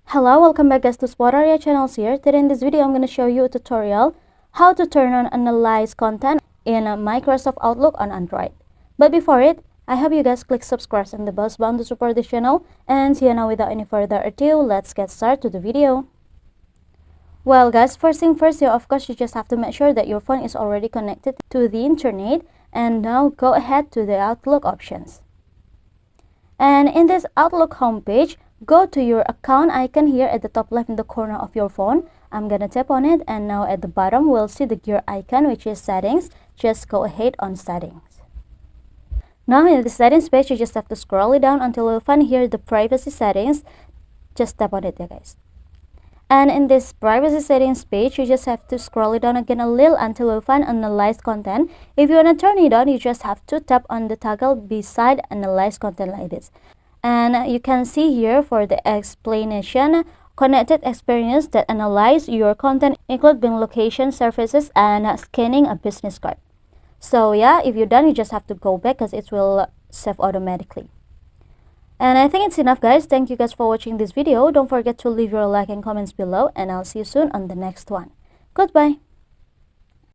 Hello, welcome back guys to Spotaria channels here. Today in this video I'm going to show you a tutorial how to turn on Analyze content in Microsoft Outlook on Android. But before it, I hope you guys click subscribe and the bell button to support this channel. And here now, without any further ado, let's get started to the video. Well guys, first thing first, here of course you just have to make sure that your phone is already connected to the internet. And now go ahead to the Outlook options. And in this Outlook homepage, go to your account icon here at the top left in the corner of your phone. I'm gonna tap on it, and now at the bottom we'll see the gear icon, which is settings. Just go ahead on settings. Now in the settings page, you just have to scroll it down until you'll find here the privacy settings. Just tap on it there guys. And in this privacy settings page, you just have to scroll it down again a little until you find Analyze content. If you want to turn it on, you just have to tap on the toggle beside Analyze content like this. And you can see here for the explanation, connected experience that analyze your content include being location, services, and scanning a business card. So yeah, if you're done, you just have to go back because it will save automatically. And I think it's enough guys. Thank you guys for watching this video. Don't forget to leave your like and comments below, and I'll see you soon on the next one. Goodbye.